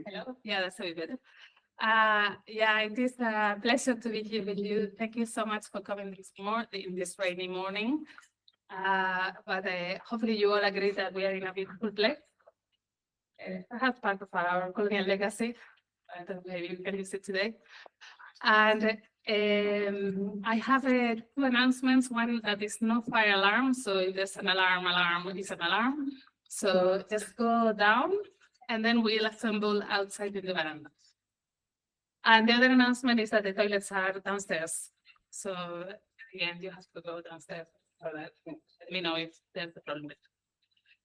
Hello. Yeah, that's a bit better. Yeah, it is a pleasure to be here with you. Thank you so much for coming in this rainy morning. But hopefully you all agree that we are in a beautiful place. Perhaps part of our colonial legacy, and maybe we can use it today. And I have two announcements. One that is no fire alarm, so if there's an alarm is an alarm. So just go down, and then we'll assemble outside in the veranda. And the other announcement is that the toilets are downstairs. So again, you have to go downstairs for that. Let me know if there's a problem.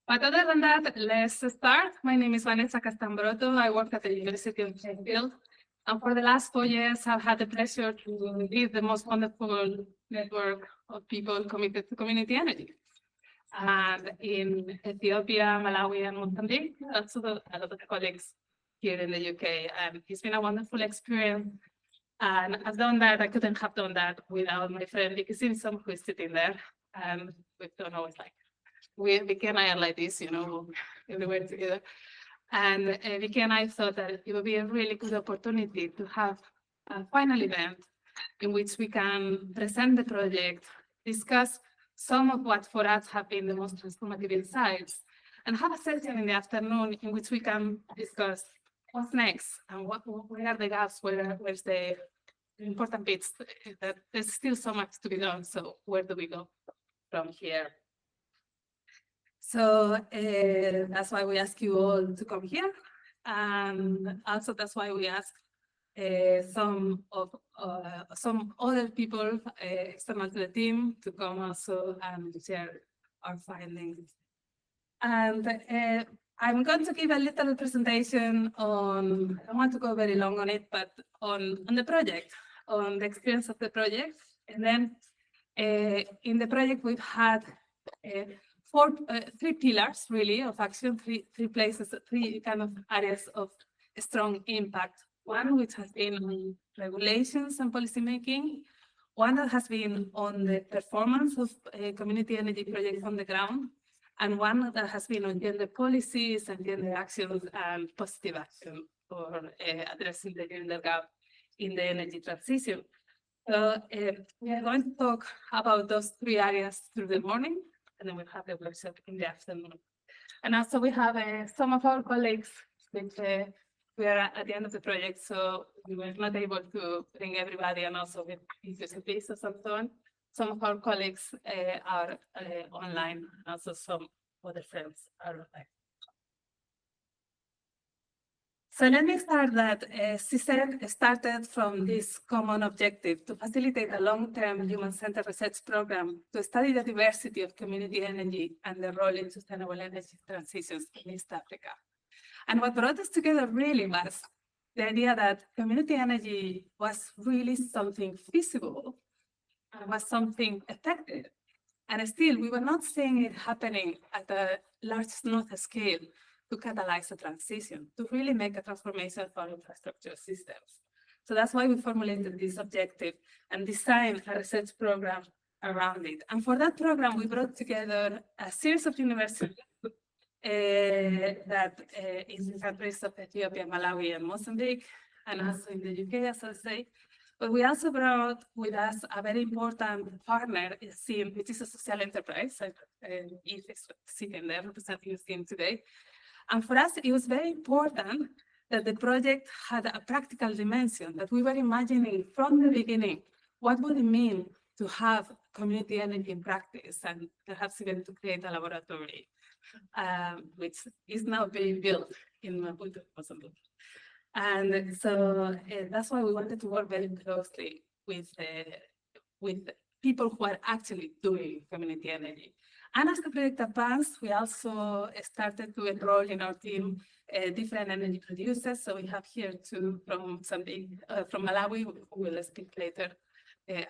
But other than that, let's start. My name is Vanesa Castán Broto. I work at the University of Sheffield. And for the last 4 years, I've had the pleasure to lead the most wonderful network of people committed to community energy. And in Ethiopia, Malawi, and Mozambique, also a lot of colleagues here in the UK. And it's been a wonderful experience. And I've done that. I couldn't have done that without my friend Vicky Simpson, who is sitting there. And we've done always like, Vicky and I are like this, you know, everywhere together. And Vicky and I thought that it would be a really good opportunity to have a final event in which we can present the project, discuss some of what for us have been the most transformative insights, and have a session in the afternoon in which we can discuss what's next and where are the gaps, where's the important bits, that there's still so much to be done. So where do we go from here? So that's why we ask you all to come here. And also that's why we ask some other people external to the team to come also and share our findings. And I'm going to give a little presentation on, I don't want to go very long on it, but on the project, on the experience of the project. And then in the project, we've had three pillars really of action, three places, three kind of areas of strong impact. One which has been on regulations and policymaking, one that has been on the performance of community energy projects on the ground, and one that has been on gender policies and gender actions and positive action for addressing the gender gap in the energy transition. So we are going to talk about those three areas through the morning, and then we'll have the workshop in the afternoon. And also we have some of our colleagues, which we are at the end of the project, so we were not able to bring everybody, and also with issues and pieces and so on. Some of our colleagues are online, and also some other friends are online. So let me start that CSER started from this common objective to facilitate a long-term human-centered research program to study the diversity of community energy and the role in sustainable energy transitions in East Africa. And what brought us together really was the idea that community energy was really something feasible and was something effective. And still, we were not seeing it happening at a large enough scale to catalyze a transition, to really make a transformation for infrastructure systems. So that's why we formulated this objective and designed a research program around it. And for that program, we brought together a series of universities that in the countries of Ethiopia, Malawi, and Mozambique, and also in the UK, as I say. But we also brought with us a very important partner, SIM, which is a social enterprise. Eve is sitting there representing SIM today. And for us, it was very important that the project had a practical dimension, that we were imagining from the beginning, what would it mean to have community energy in practice, and perhaps even to create a laboratory, which is now being built in Maputo, Mozambique. And so that's why we wanted to work very closely with people who are actually doing community energy. And as the project advanced, we also started to enroll in our team different energy producers. So we have here two from Malawi, who will speak later,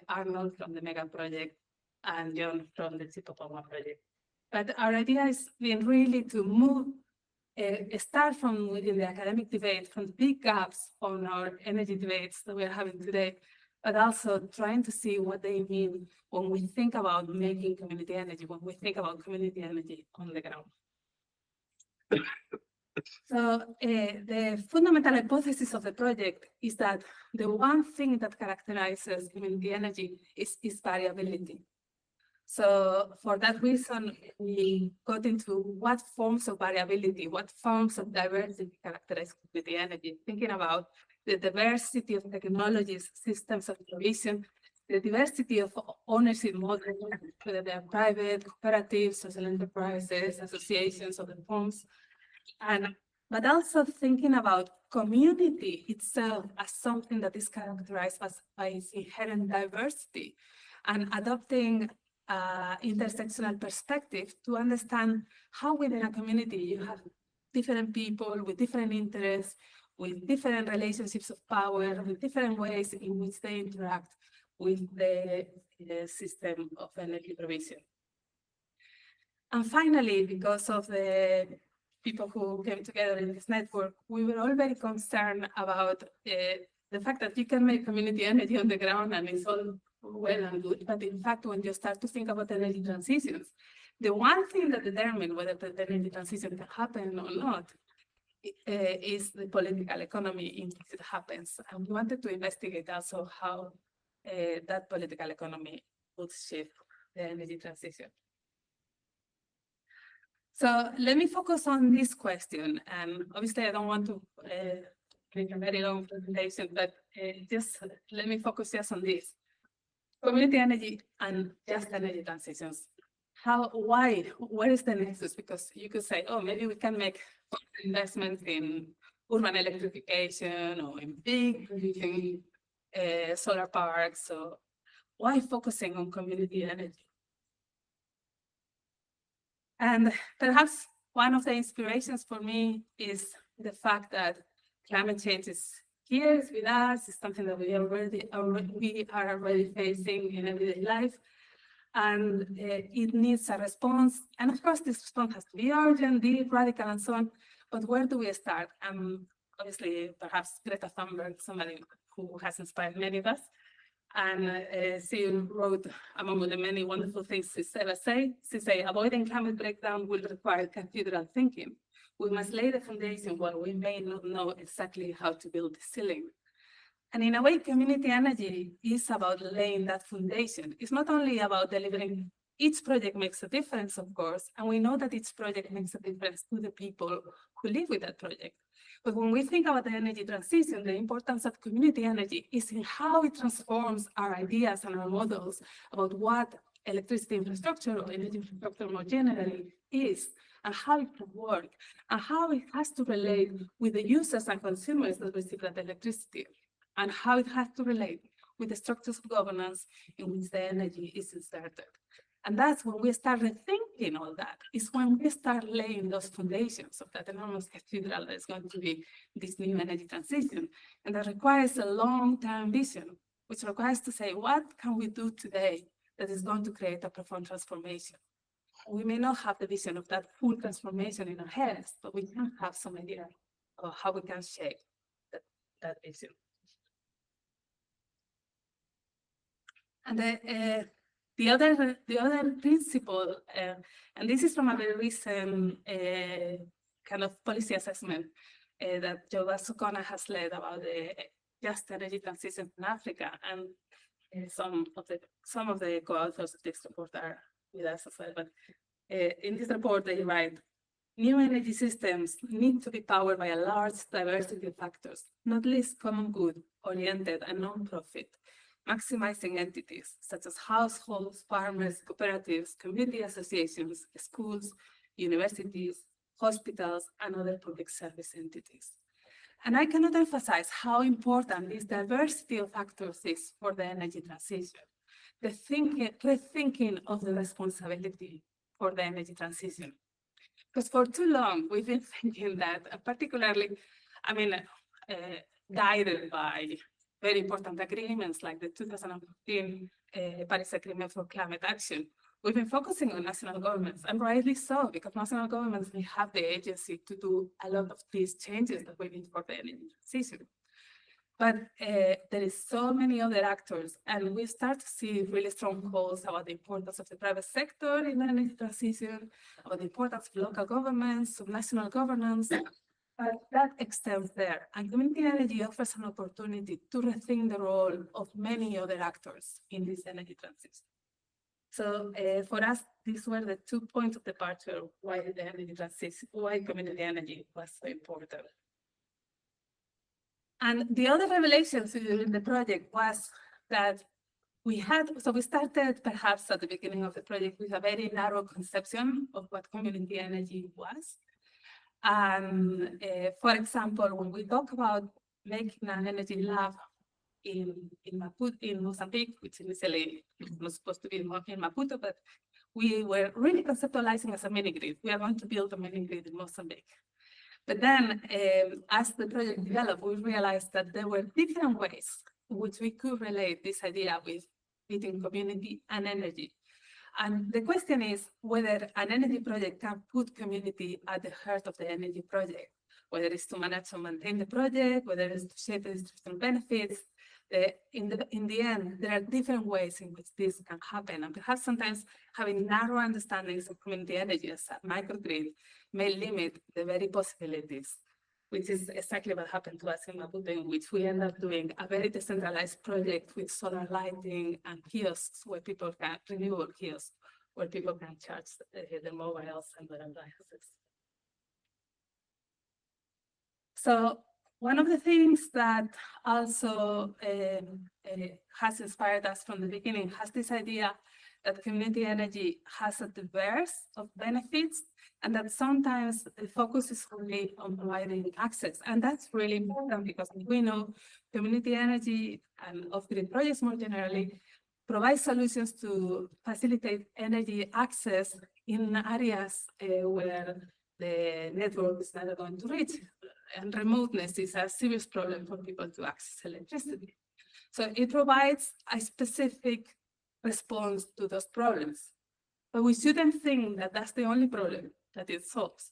Arnold from the Mega Project, and John from the Chipopoma Project. But our idea is been really to move, start from within the academic debate, from the big gaps on our energy debates that we're having today, but also trying to see what they mean when we think about making community energy, when we think about community energy on the ground. So the fundamental hypothesis of the project is that the one thing that characterizes community energy is variability. So for that reason, we got into what forms of variability, what forms of diversity characterize community energy, thinking about the diversity of technologies, systems of provision, the diversity of ownership models, whether they are private, cooperatives, social enterprises, associations, other forms, but also thinking about community itself as something that is characterized by its inherent diversity, and adopting intersectional perspective to understand how within a community you have different people with different interests, with different relationships of power, with different ways in which they interact with the system of energy provision. And finally, because of the people who came together in this network, we were all very concerned about the fact that you can make community energy on the ground and it's all well and good. But in fact, when you start to think about energy transitions, the one thing that determines whether the energy transition can happen or not is the political economy in which it happens. And we wanted to investigate also how that political economy would shape the energy transition. So let me focus on this question. And obviously, I don't want to make a very long presentation, but just let me focus just on this. Community energy and just energy transitions. Where is the nexus? Because you could say, oh, maybe we can make investments in urban electrification or in big solar parks. So why focusing on community energy? And perhaps one of the inspirations for me is the fact that climate change is here, it's with us, it's something that we are already facing in everyday life, and it needs a response. And of course, this response has to be urgent, deep, radical, and so on. But where do we start? Obviously, perhaps Greta Thunberg, somebody who has inspired many of us. And she wrote, among the many wonderful things she ever said, she said, avoiding climate breakdown will require cathedral thinking. We must lay the foundation while we may not know exactly how to build the ceiling. And in a way, community energy is about laying that foundation. It's not only about delivering. Each project makes a difference, of course, and we know that each project makes a difference to the people who live with that project. But when we think about the energy transition, the importance of community energy is in how it transforms our ideas and our models about what electricity infrastructure or energy infrastructure more generally is, and how it can work, and how it has to relate with the users and consumers that receive that electricity, and how it has to relate with the structures of governance in which the energy is inserted. And that's when we start rethinking all that, is when we start laying those foundations of that enormous cathedral that is going to be this new energy transition. And that requires a long-term vision, which requires to say, what can we do today that is going to create a profound transformation? We may not have the vision of that full transformation in our heads, but we can have some idea of how we can shape that vision. And the other principle, and this is from a very recent kind of policy assessment that Joe Sukona has led about the just energy transition in Africa, and some of the co-authors of this report are with us as well. But in this report, they write, new energy systems need to be powered by a large diversity of factors, not least common good oriented and non-profit, maximizing entities such as households, farmers, cooperatives, community associations, schools, universities, hospitals, and other public service entities. And I cannot emphasize how important this diversity of factors is for the energy transition, the rethinking of the responsibility for the energy transition. Because for too long, we've been thinking that, particularly, guided by very important agreements like the 2015 Paris Agreement for Climate Action, we've been focusing on national governments, and rightly so, because national governments may have the agency to do a lot of these changes that we need for the energy transition. But there is so many other actors, and we start to see really strong calls about the importance of the private sector in the energy transition, about the importance of local governments, of national governance, But that extends there. And community energy offers an opportunity to rethink the role of many other actors in this energy transition. So for us, these were the 2 points of departure why the energy transition, why community energy was so important. And the other revelations during the project was that we started perhaps at the beginning of the project with a very narrow conception of what community energy was. And for example, when we talk about making an energy lab in Mozambique, which initially was supposed to be in Maputo, but we were really conceptualizing as a mini grid. We are going to build a mini grid in Mozambique. But then, as the project developed, we realized that there were different ways in which we could relate this idea between community and energy. And the question is whether an energy project can put community at the heart of the energy project, whether it's to manage or maintain the project, whether it's to shape the distribution benefits. In the end, there are different ways in which this can happen. And perhaps sometimes having narrow understandings of community energy as a microgrid may limit the very possibilities, which is exactly what happened to us in Maputo, in which we end up doing a very decentralized project with solar lighting and kiosks where people can, renewable kiosks, where people can charge their mobiles and their devices. So one of the things that also has inspired us from the beginning has this idea that community energy has a diverse of benefits, and that sometimes the focus is only on providing access. And that's really important because we know community energy and off-grid projects more generally provide solutions to facilitate energy access in areas where the network is not going to reach. And remoteness is a serious problem for people to access electricity. So it provides a specific response to those problems. But we shouldn't think that that's the only problem that it solves.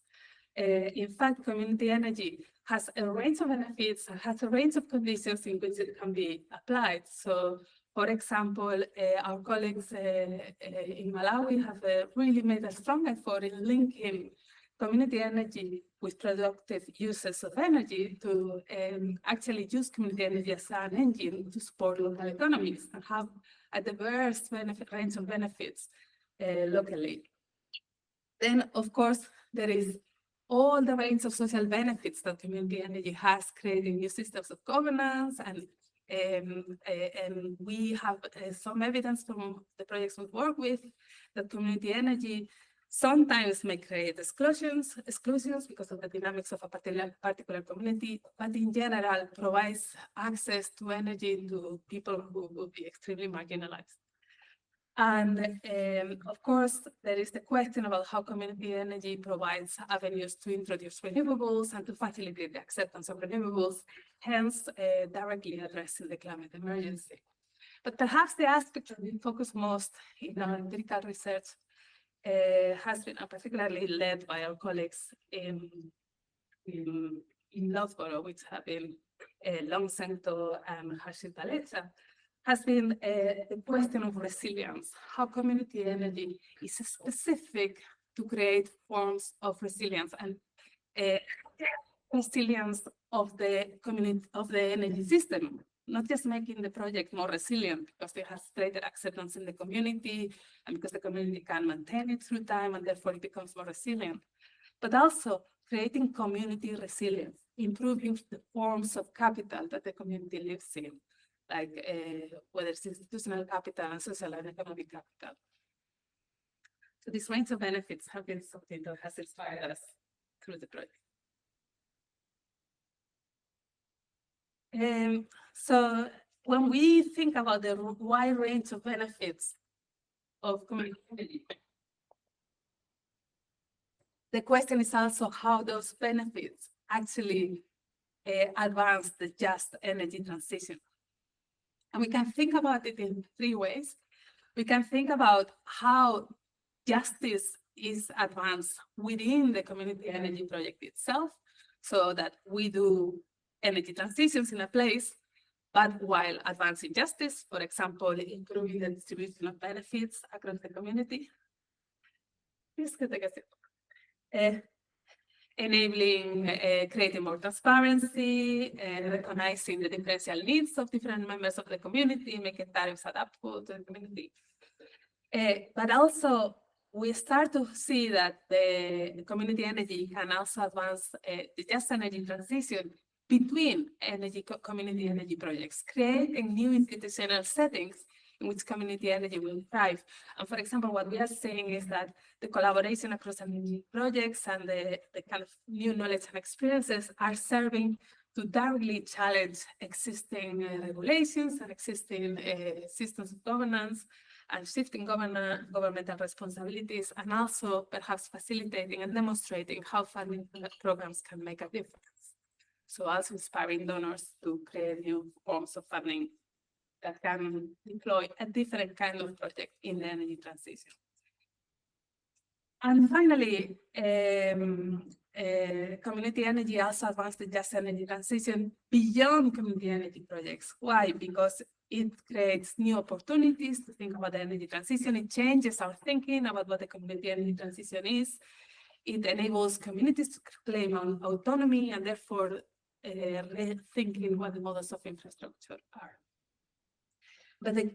In fact, community energy has a range of benefits and has a range of conditions in which it can be applied. So, for example, our colleagues in Malawi have really made a strong effort in linking community energy with productive uses of energy to actually use community energy as an engine to support local economies and have a diverse range of benefits locally. Then, of course, there is all the range of social benefits that community energy has, creating new systems of governance, and we have some evidence from the projects we work with that community energy sometimes may create exclusions because of the dynamics of a particular community, but in general provides access to energy to people who would be extremely marginalized. And of course, there is the question about how community energy provides avenues to introduce renewables and to facilitate the acceptance of renewables, hence directly addressing the climate emergency. But perhaps the aspect that we focus most in our empirical research has been particularly led by our colleagues in Loughborough, which have been Longsento and Harshit Balecha, has been the question of resilience, how community energy is specific to create forms of resilience and resilience of the community, of the energy system, not just making the project more resilient because it has greater acceptance in the community and because the community can maintain it through time and therefore it becomes more resilient, but also creating community resilience, improving the forms of capital that the community lives in, like whether it's institutional capital and social and economic capital. So this range of benefits have been something that has inspired us through the project. So when we think about the wide range of benefits of community energy, the question is also how those benefits actually advance the just energy transition. And we can think about it in three ways. We can think about how justice is advanced within the community energy project itself, so that we do energy transitions in a place, but while advancing justice, for example, improving the distribution of benefits across the community. enabling creating more transparency, recognizing the differential needs of different members of the community, making tariffs adaptable to the community. But also, we start to see that the community energy can also advance the just energy transition between community energy projects, creating new institutional settings in which community energy will thrive. And for example, what we are saying is that the collaboration across energy projects and the kind of new knowledge and experiences are serving to directly challenge existing regulations and existing systems of governance and shifting governmental responsibilities, and also perhaps facilitating and demonstrating how funding programs can make a difference. So also inspiring donors to create new forms of funding that can deploy a different kind of project in the energy transition. And finally, community energy also advanced the just energy transition beyond community energy projects. Why? Because it creates new opportunities to think about the energy transition. It changes our thinking about what the community energy transition is. It enables communities to claim autonomy and therefore rethinking what the models of infrastructure are. But the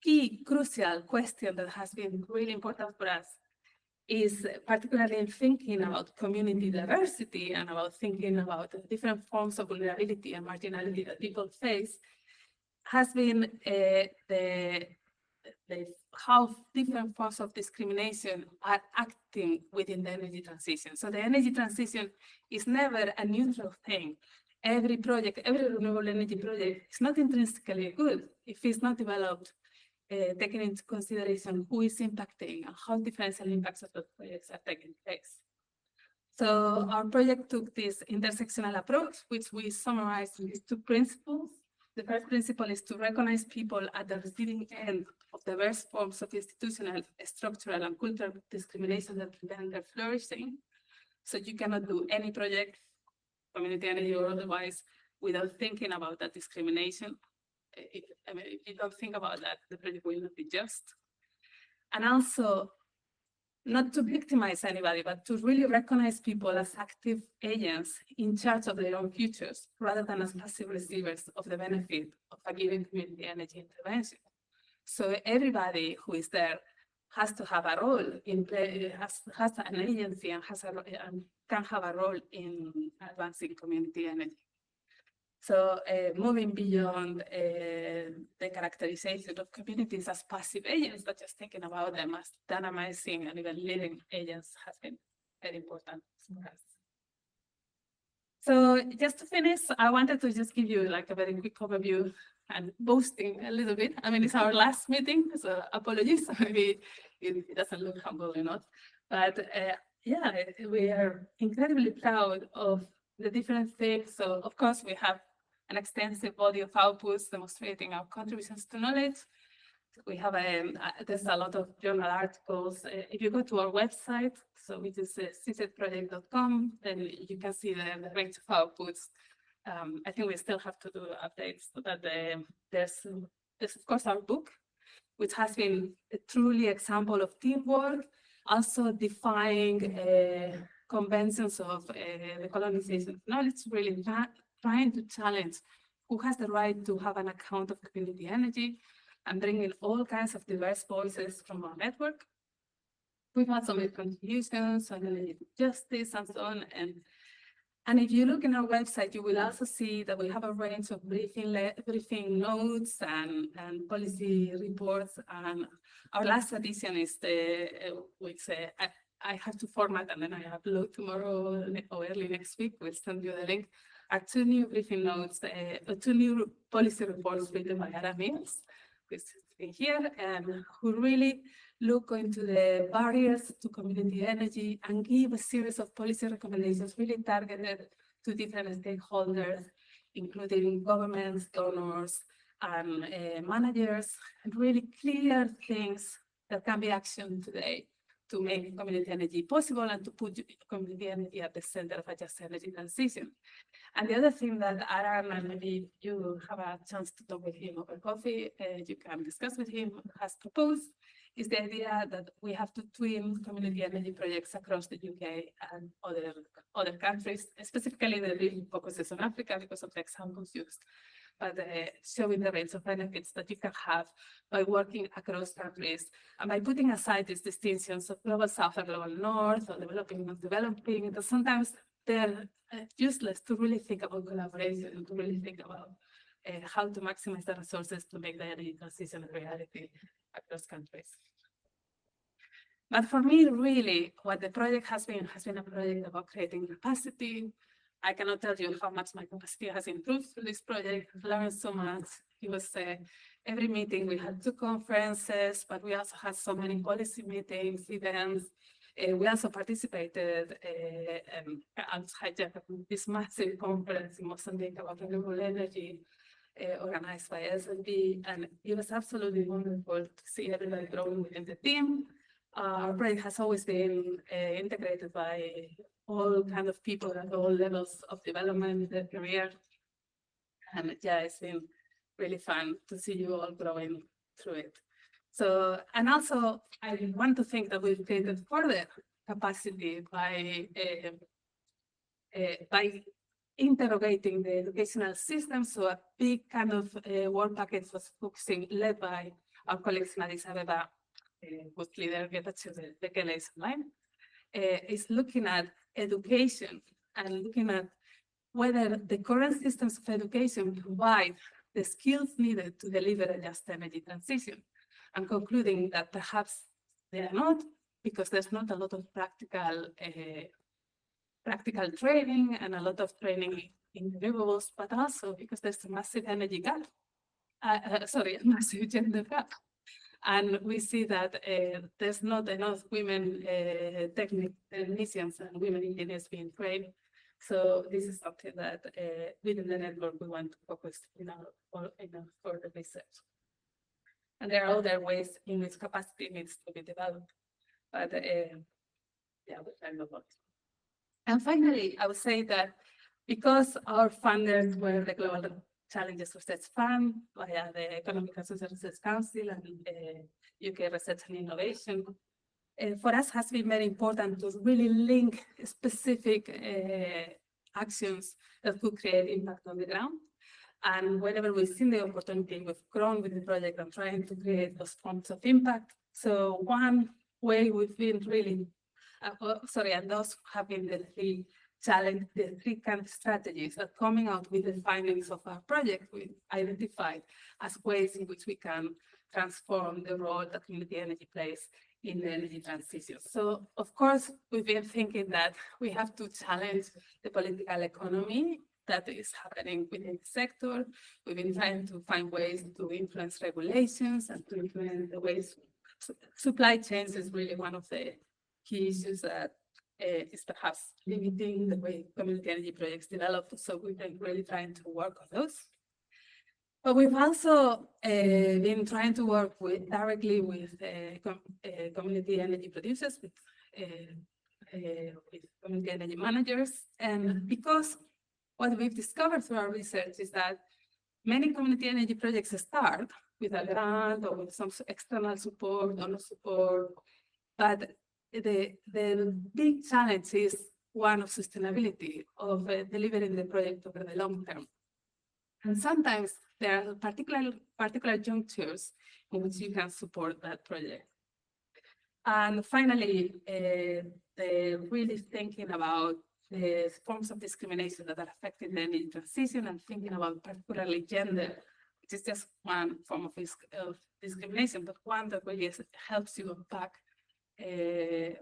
key crucial question that has been really important for us is particularly in thinking about community diversity and about thinking about the different forms of vulnerability and marginality that people face, has been how different forms of discrimination are acting within the energy transition. So the energy transition is never a neutral thing. Every project, every renewable energy project is not intrinsically good if it's not developed taking into consideration who is impacting and how differential impacts of those projects are taking place. So our project took this intersectional approach, which we summarized in these two principles. The first principle is to recognize people at the receiving end of diverse forms of institutional, structural, and cultural discrimination that prevent their flourishing. So you cannot do any project, community energy or otherwise, without thinking about that discrimination. If you don't think about that, the project will not be just. And also, not to victimize anybody, but to really recognize people as active agents in charge of their own futures, rather than as passive receivers of the benefit of a given community energy intervention. So everybody who is there has to have a role in play, has an agency and can have a role in advancing community energy. So moving beyond the characterization of communities as passive agents, but just thinking about them as dynamizing and even living agents has been very important for us. So just to finish, I wanted to just give you like a very quick overview and boasting a little bit. I mean, it's our last meeting, so apologies. Maybe it doesn't look humble enough. But yeah, we are incredibly proud of the different things. So of course, we have an extensive body of outputs demonstrating our contributions to knowledge. We have there's a lot of journal articles. If you go to our website, so which is czetproject.com, then you can see the range of outputs. I think we still have to do updates so that there's of course our book, which has been a truly example of teamwork, also defying conventions of the colonization of knowledge, really trying to challenge who has the right to have an account of community energy and bringing all kinds of diverse voices from our network. We've had some contributions on energy justice and so on. And if you look in our website, you will also see that we have a range of briefing notes and policy reports. And our last edition is which I have to format and then I upload tomorrow or early next week. We'll send you the link. Are two new briefing notes, two new policy reports written by Adam Mills, who's in here, and who really look into the barriers to community energy and give a series of policy recommendations really targeted to different stakeholders, including governments, donors, and managers, and really clear things that can be actioned today to make community energy possible and to put community energy at the center of a just energy transition. And the other thing that Aram, and maybe you have a chance to talk with him over coffee, you can discuss with him, has proposed, is the idea that we have to twin community energy projects across the UK and other countries. Specifically, the review focuses on Africa because of the examples used, but showing the range of benefits that you can have by working across countries and by putting aside these distinctions of global south or global north or developing and developing, that sometimes they're useless to really think about collaboration and to really think about how to maximize the resources to make the energy transition a reality across countries. But for me, really, what the project has been a project about creating capacity. I cannot tell you how much my capacity has improved through this project. I've learned so much. It was every meeting, we had 2 conferences, but we also had so many policy meetings, events. We also participated outside this massive conference in Mozambique about renewable energy, organized by SLB, and it was absolutely wonderful to see everybody growing within the team. Our project has always been integrated by all kinds of people at all levels of development, their career, and yeah, it's been really fun to see you all growing through it. So, and also, I want to think that we've created further capacity by interrogating the educational system. So a big kind of work package was focusing, led by our colleagues in Addis Ababa, whose leader Getachew Bekele is online, is looking at education and looking at whether the current systems of education provide the skills needed to deliver a just energy transition, and concluding that perhaps they are not, because there's not a lot of practical training and a lot of training in renewables, but also because there's a massive energy gap, a massive gender gap. And we see that there's not enough women technicians and women engineers being trained. So this is something that within the network we want to focus in our further research. And there are other ways in which capacity needs to be developed. But yeah, we'll talk about it. And finally, I would say that because our funders were the Global Challenges Research Fund via the Economic and Social Research Council and UK Research and Innovation, for us has been very important to really link specific actions that could create impact on the ground. And whenever we've seen the opportunity, we've grown with the project and trying to create those forms of impact. So one way we've been really, and those have been the three kind of strategies that coming out with the findings of our project, we identified as ways in which we can transform the role that community energy plays in the energy transition. So, of course, we've been thinking that we have to challenge the political economy that is happening within the sector. We've been trying to find ways to influence regulations and to influence the ways supply chains is really one of the key issues that is perhaps limiting the way community energy projects develop. So we've been really trying to work on those. But we've also been trying to work directly with community energy producers, with community energy managers. And because what we've discovered through our research is that many community energy projects start with a grant or with some external support, donor support, but the big challenge is one of sustainability, of delivering the project over the long term. And sometimes there are particular junctures in which you can support that project. And finally, they're really thinking about the forms of discrimination that are affecting the energy transition and thinking about particularly gender, which is just one form of discrimination, but one that really helps you unpack the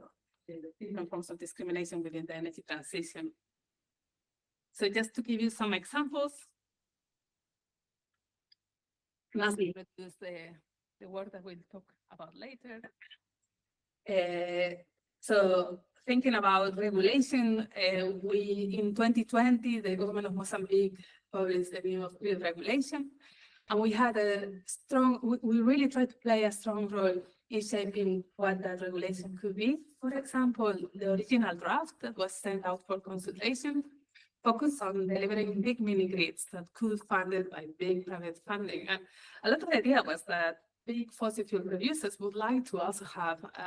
different forms of discrimination within the energy transition. So just to give you some examples, lastly, reduce the work that we'll talk about later. So thinking about regulation, in 2020, the government of Mozambique published the new grid regulation, and we had we really tried to play a strong role in shaping what that regulation could be. For example, the original draft that was sent out for consultation focused on delivering big mini grids that could be funded by big private funding. And a lot of the idea was that big fossil fuel producers would like to also have a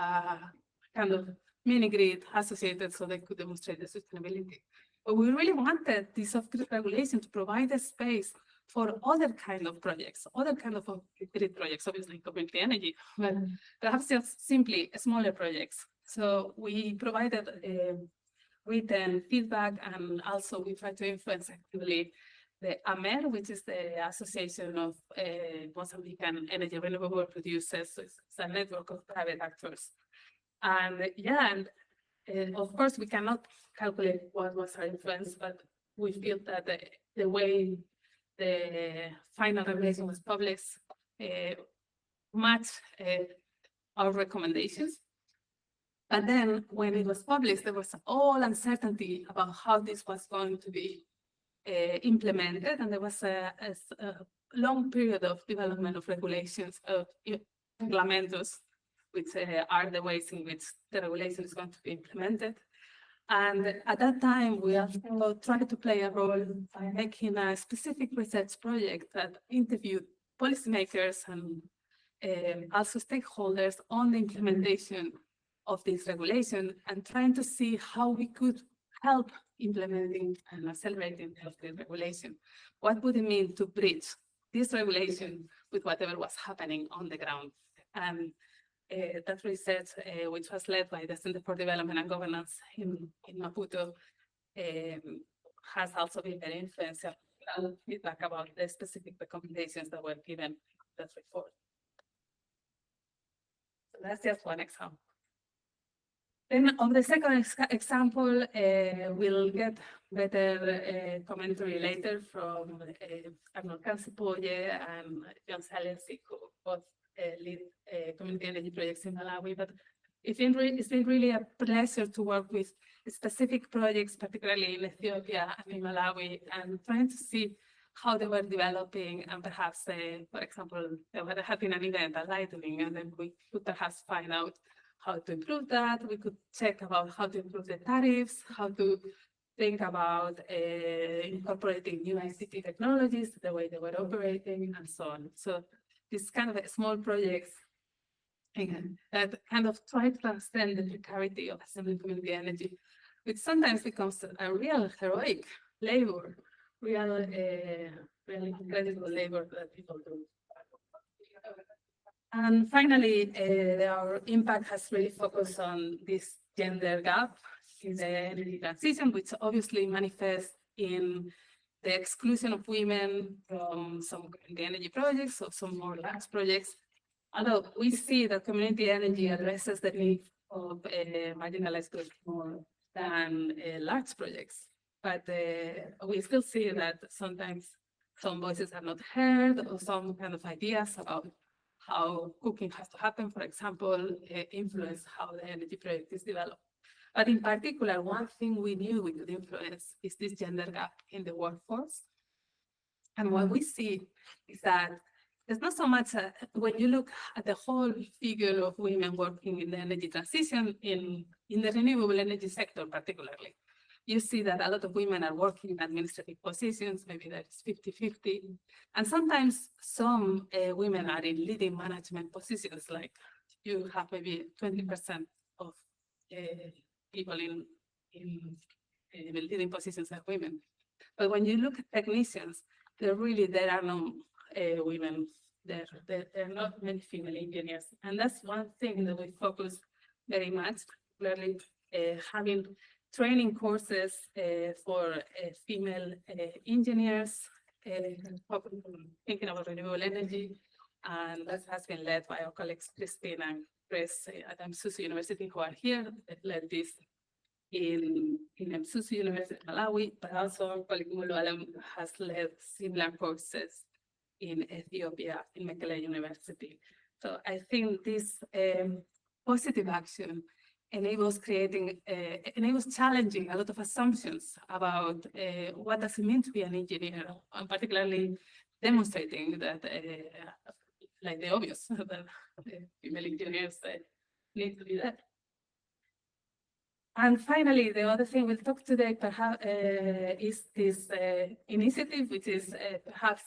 kind of mini grid associated so they could demonstrate the sustainability. But we really wanted this off-grid regulation to provide a space for other kind of projects, other kind of off-grid projects, obviously community energy, but perhaps just simply smaller projects. So we provided written feedback, and also we try to influence actively the AMER, which is the Association of Mozambican Energy Renewable Producers. So it's a network of private actors. And yeah, and of course we cannot calculate what was our influence, but we feel that the way the final regulation was published matched our recommendations. But then when it was published, there was all uncertainty about how this was going to be implemented. And there was a long period of development of regulations, of reglamentos, which are the ways in which the regulation is going to be implemented. And at that time, we also tried to play a role by making a specific research project that interviewed policymakers and also stakeholders on the implementation of this regulation, and trying to see how we could help implementing and accelerating the regulation. What would it mean to bridge this regulation with whatever was happening on the ground? And that research, which was led by the Center for Development and Governance in Maputo, has also been very influential feedback about the specific recommendations that were given in that report. So that's just one example. Then on the second example, we'll get better commentary later from Arnold Kansipoye and John Salensi, who both lead community energy projects in Malawi. But it's been really a pleasure to work with specific projects, particularly in Ethiopia and in Malawi, and trying to see how they were developing, and perhaps, for example, there had been an event, a lightning, and then we could perhaps find out how to improve that. We could check about how to improve the tariffs, how to think about incorporating new ICT technologies, the way they were operating, and so on. So these kind of small projects that kind of try to transcend the precarity of assembling community energy, which sometimes becomes a real heroic labor, really incredible labor that people do. And finally, our impact has really focused on this gender gap in the energy transition, which obviously manifests in the exclusion of women from some community energy projects or some more large projects. Although we see that community energy addresses the need of marginalized groups more than large projects. But we still see that sometimes some voices are not heard, or some kind of ideas about how cooking has to happen, for example, influence how the energy project is developed. But in particular, one thing we knew we could influence is this gender gap in the workforce. And what we see is that there's not so much, when you look at the whole figure of women working in the energy transition, in the renewable energy sector particularly, you see that a lot of women are working in administrative positions, maybe that's 50-50. And sometimes some women are in leading management positions, like you have maybe 20% of people in leading positions are women. But when you look at technicians, there are no women there. There are not many female engineers. And that's one thing that we focus very much, particularly having training courses for female engineers, thinking about renewable energy. And that has been led by our colleagues, Christine and Chris at MSUSU University, who are here. They led this in MSUSU University, Malawi, but also our colleague Mulugetta has led similar courses in Ethiopia, in Mekelle University. So I think this positive action enables challenging a lot of assumptions about what does it mean to be an engineer, and particularly demonstrating that, like the obvious, that female engineers need to be there. And finally, the other thing we'll talk today perhaps is this initiative, which is perhaps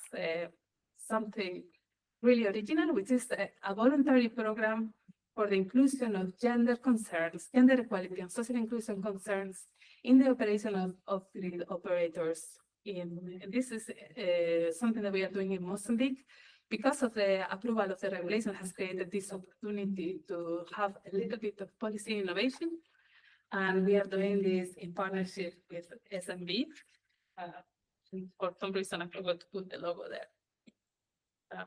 something really original, which is a voluntary program for the inclusion of gender concerns, gender equality and social inclusion concerns in the operation of grid operators. This is something that we are doing in Mozambique. Because of the approval of the regulation has created this opportunity to have a little bit of policy innovation. And we are doing this in partnership with SMB. For some reason, I forgot to put the logo there.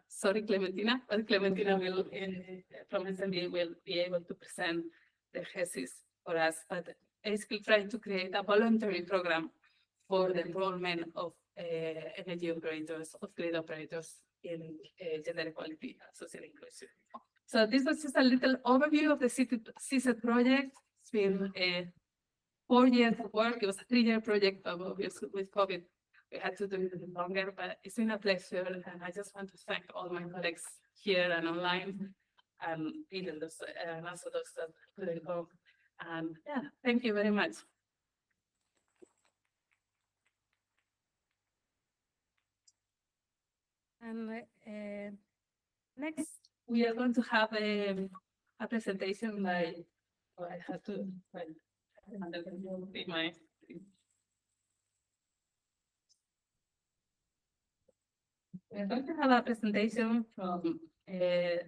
Sorry, Clementina, but Clementina will, from SMB, will be able to present the thesis for us. But basically trying to create a voluntary program for the enrollment of energy operators, of grid operators in gender equality and social inclusion. So this was just a little overview of the CSET project. It's been 4 years of work. It was a 3-year project, but obviously with COVID, we had to do it a bit longer, but it's been a pleasure. And I just want to thank all my colleagues here and online, and even those, and also those that couldn't go. And yeah, thank you very much. And next, we are going to have a presentation by, oh, I have to find my. We're going to have a presentation from the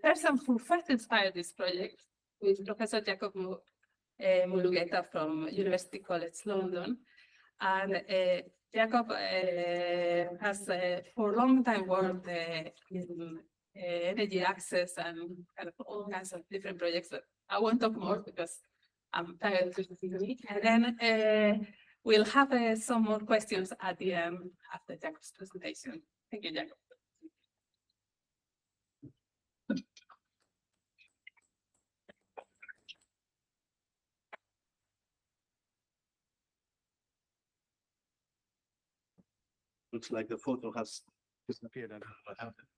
person who first inspired this project, who is Professor Yacob Mulugetta from University College London. And Yacob has for a long time worked in energy access and kind of all kinds of different projects, but I won't talk more because I'm tired to speak. And then we'll have some more questions at the end after Jacob's presentation. Thank you, Yacob. Looks like the photo has disappeared. I don't know what happened.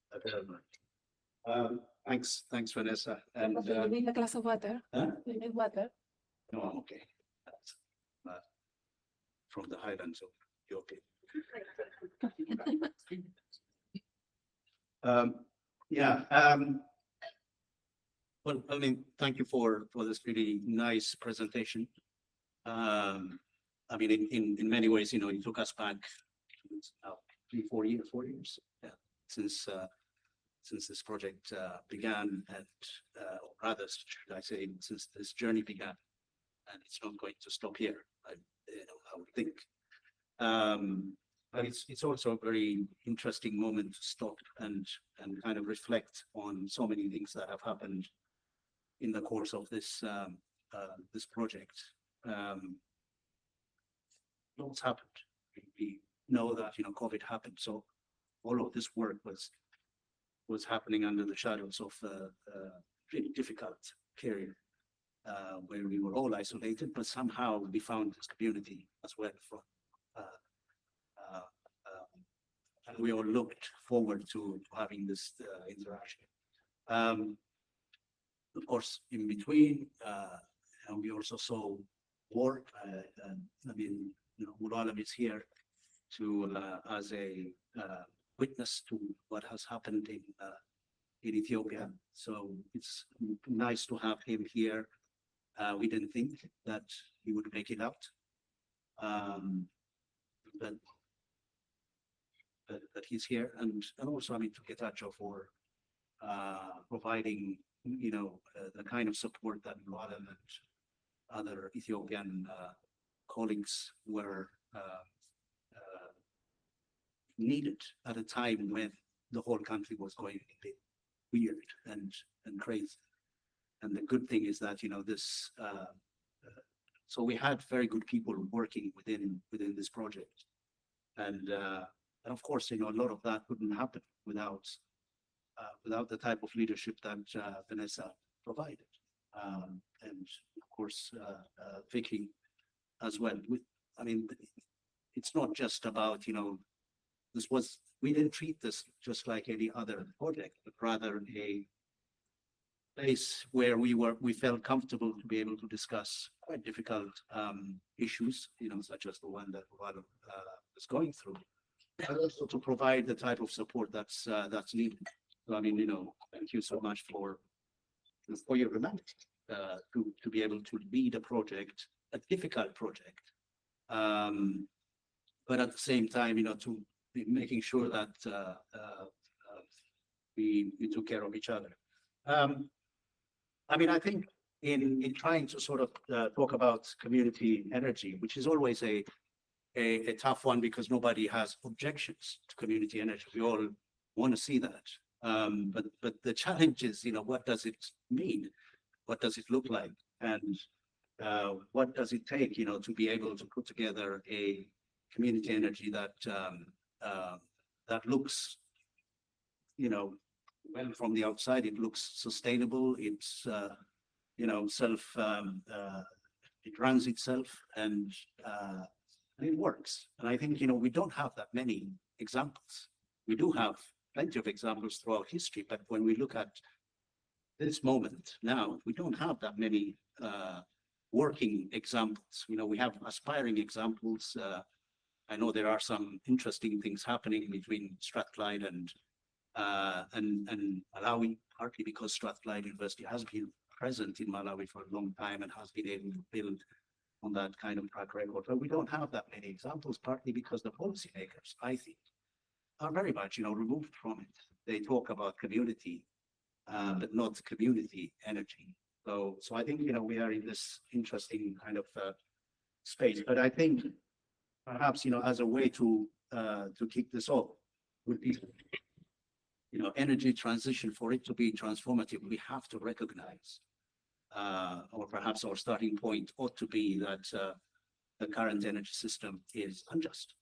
Thanks, Vanessa. And You need a glass of water? huh? You need water? No, I'm okay. That's, from the Highlands of Ethiopia. Well, I mean, thank you for this really nice presentation. I mean, in many ways, you know, it took us back now 4 years, yeah, since this project began, and or rather, should I say, since this journey began, and it's not going to stop here. I would think. But it's also a very interesting moment to stop and kind of reflect on so many things that have happened in the course of this this project. What's happened? We know that, you know, COVID happened, so all of this work was happening under the shadows of a really difficult period where we were all isolated, but somehow we found this community as well from. And we all looked forward to having this interaction. Of course, in between, and we also saw war. I mean, you know, Mulalam is here to as a witness to what has happened in Ethiopia. So it's nice to have him here. We didn't think that he would make it out, but he's here, and also, I mean, to Getachew for providing, you know, the kind of support that Mulalam and other Ethiopian colleagues were needed at a time when the whole country was going a bit weird and crazy. And the good thing is that, you know, this so we had very good people working within this project, and of course, you know, a lot of that wouldn't happen without the type of leadership that Vanessa provided, and of course Vicky as well. I mean, it's not just about, you know, we didn't treat this just like any other project, but rather a place where we felt comfortable to be able to discuss quite difficult issues, you know, such as the one that Mulalam is going through, but also to provide the type of support that's needed. So, I mean, thank you so much for your humanity, to be able to lead a project, a difficult project, but at the same time, to be making sure that we took care of each other. I mean, I think in trying to sort of talk about community energy, which is always a tough one because nobody has objections to community energy. We all want to see that. But the challenge is, what does it mean? What does it look like? And what does it take, to be able to put together a community energy that that looks, well, from the outside, it looks sustainable. It's it runs itself, and it works. And I think we don't have that many examples. We do have plenty of examples throughout history, but when we look at this moment now, we don't have that many working examples. We have aspiring examples. I know there are some interesting things happening between Strathclyde and Malawi, partly because Strathclyde University has been present in Malawi for a long time and has been able to build on that kind of track record. But we don't have that many examples, partly because the policymakers, I think, are very much, removed from it. They talk about community, but not community energy. So I think, we are in this interesting kind of space. But I think perhaps, as a way to kick this off would be, energy transition, for it to be transformative, we have to recognize, or perhaps our starting point ought to be that the current energy system is unjust.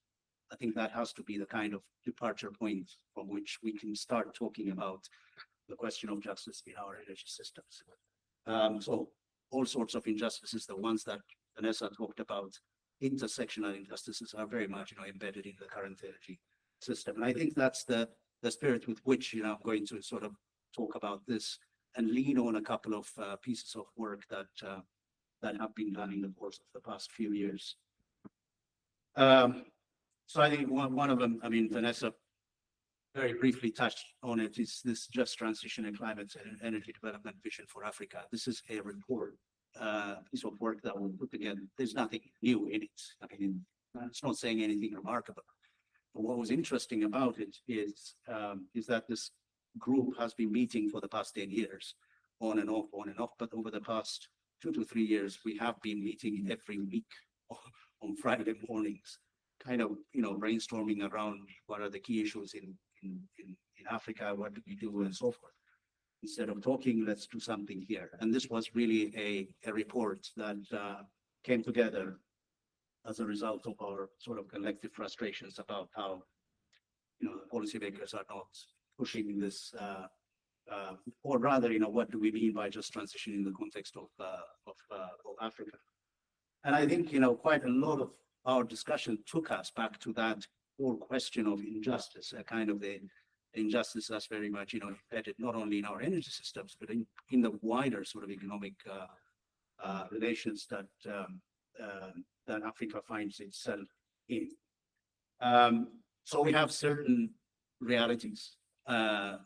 I think that has to be the kind of departure point from which we can start talking about the question of justice in our energy systems. So all sorts of injustices, the ones that Vanessa talked about, intersectional injustices, are very much, embedded in the current energy system. And I think that's the spirit with which, I'm going to sort of talk about this and lean on a couple of pieces of work that have been done in the course of the past few years. So I think one of them, I mean, Vanessa very briefly touched on it, is this Just Transition and Climate and Energy Development Vision for Africa. This is a report, piece of work that we'll put together. There's nothing new in it. I mean, it's not saying anything remarkable. But what was interesting about it is that this group has been meeting for the past 10 years, on and off. But over the past 2 to 3 years, we have been meeting every week on Friday mornings, kind of, brainstorming around what are the key issues in Africa, what do we do, and so forth. Instead of talking, let's do something here. And this was really a report that came together as a result of our sort of collective frustrations about how, the policymakers are not pushing this, or rather, what do we mean by just transition in the context of Africa? And I think, quite a lot of our discussion took us back to that whole question of injustice, a kind of the injustice that's very much, embedded not only in our energy systems, but in the wider sort of economic relations that Africa finds itself in. So we have certain realities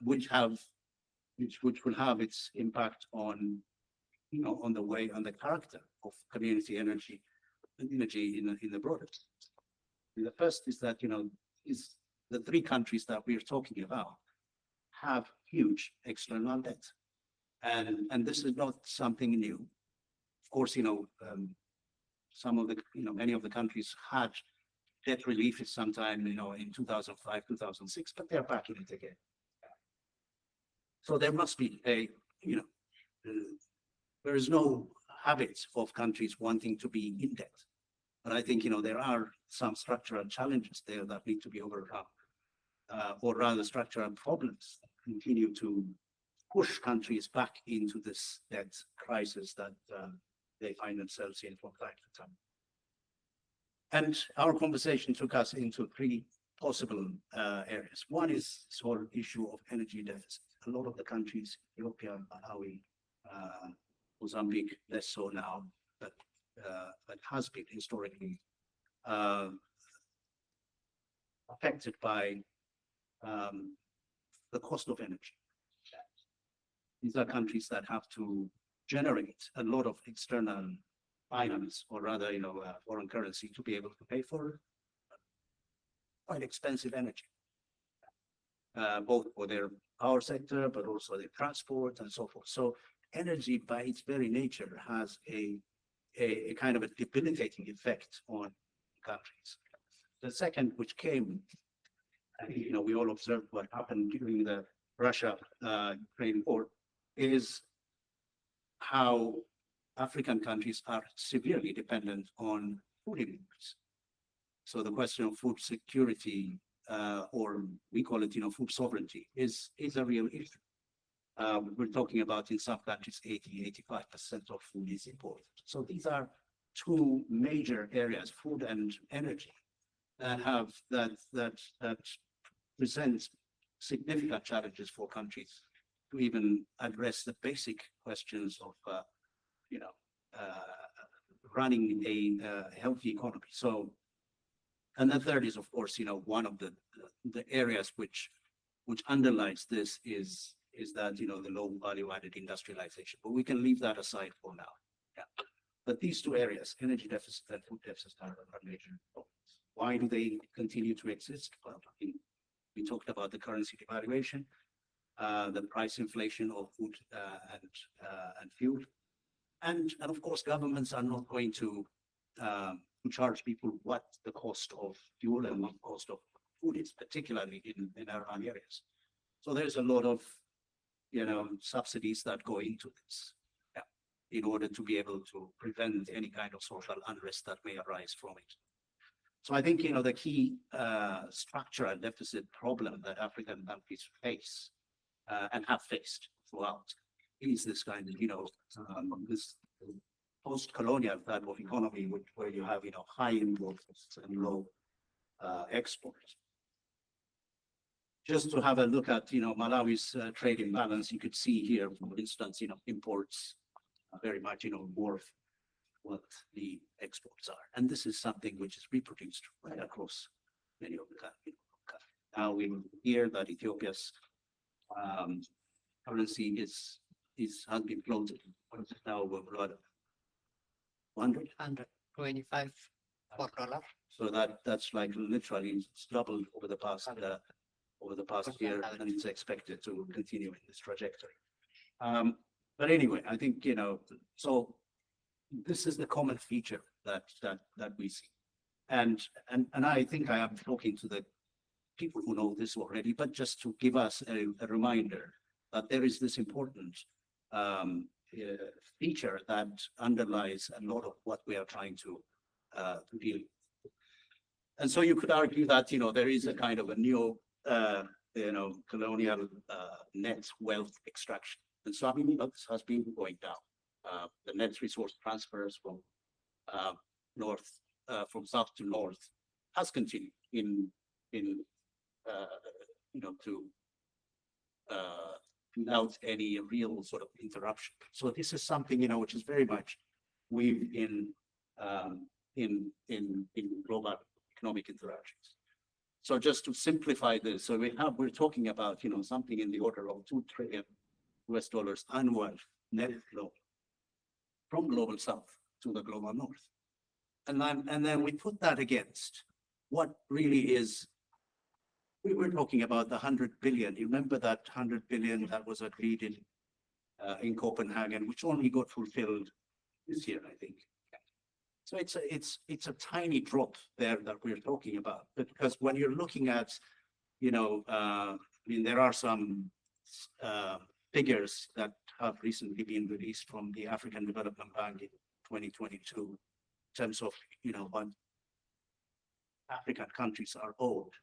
which will have its impact on, on the way, on the character of community energy in the broader sense. The first is that, is the 3 countries that we're talking about have huge external debt. And this is not something new. Of course, some of the, many of the countries had debt relief at some time, in 2005, 2006, but they're back in it again. So there must be there is no habit of countries wanting to be in debt. But I think, there are some structural challenges there that need to be overcome, or rather structural problems that continue to push countries back into this debt crisis that they find themselves in from time to time. And our conversation took us into 3 possible areas. One is sort of issue of energy deficit. A lot of the countries, Ethiopia, Malawi, Mozambique, less so now, but has been historically affected by the cost of energy. these are countries that have to generate a lot of external finance, or rather, foreign currency, to be able to pay for quite expensive energy, both for their power sector, but also their transport and so forth. So energy by its very nature has a kind of a debilitating effect on countries. The second, which came, we all observed what happened during the Russia-Ukraine war, is how African countries are severely dependent on food imports. So the question of food security, or we call it, food sovereignty, is a real issue. We're talking about in some countries, 85% of food is imported. So these are two major areas, food and energy, that present significant challenges for countries to even address the basic questions of, running a healthy economy. So, and the third is, of course, one of the areas which underlies this is that, the low value added industrialization, but we can leave that aside for now. Yeah. But these two areas, energy deficit and food deficit, are major problems. Why do they continue to exist? Well, we talked about the currency devaluation, the price inflation of food and fuel. And of course, governments are not going to charge people what the cost of fuel and what the cost of food is, particularly in urban areas. So there's a lot of, subsidies that go into this, in order to be able to prevent any kind of social unrest that may arise from it. So I think, the key structural deficit problem that African countries face and have faced throughout is this kind of, this post-colonial type of economy, where you have, high imports and low exports. Just to have a look at, Malawi's trade imbalance, you could see here, for instance, imports are very much, dwarf what the exports are. And this is something which is reproduced right across many of the countries. Now we hear that Ethiopia's currency has been floated. What is it now? About 125 for dollar. So that's like literally it's doubled over the past year, and it's expected to continue in this trajectory. But anyway, I think, so this is the common feature that we see. And I think I am talking to the people who know this already, but just to give us a reminder that there is this important feature that underlies a lot of what we are trying to deal with. And so you could argue that, there is a kind of a new, colonial net wealth extraction. And so, this has been going down. The net resource transfers from from south to north has continued without any real sort of interruption. So this is something, which is very much weaved in global economic interactions. So just to simplify this, so we're talking about, something in the order of $2 trillion annual net flow from global south to the global north. And then we put that against what really is, we were talking about the 100 billion. You remember that 100 billion that was agreed in Copenhagen, which only got fulfilled this year, I think. So it's a tiny drop there that we're talking about, because when you're looking at, there are some figures that have recently been released from the African Development Bank in 2022, in terms of, what African countries are owed.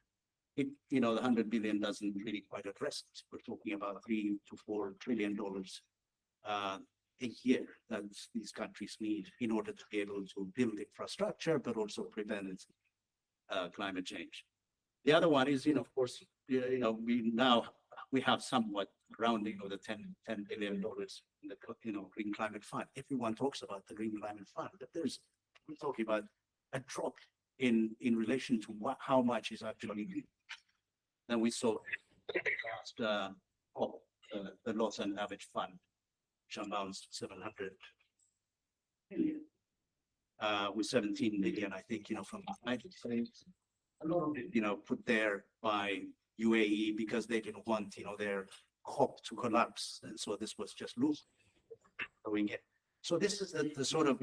The 100 billion doesn't really quite address it. We're talking about $3 to $4 trillion a year that these countries need in order to be able to build infrastructure, but also prevent climate change. The other one is, of course, we have somewhat around, the $10 billion in the, Green Climate Fund. Everyone talks about the Green Climate Fund, but we're talking about a drop in relation to how much is actually needed. Then we saw last the loss and damage fund, which amounts to 700 million. With 17 million, I think, from the United States. A lot of it, put there by UAE because they didn't want, their COP to collapse. And so this was just loose going in. So this is the sort of,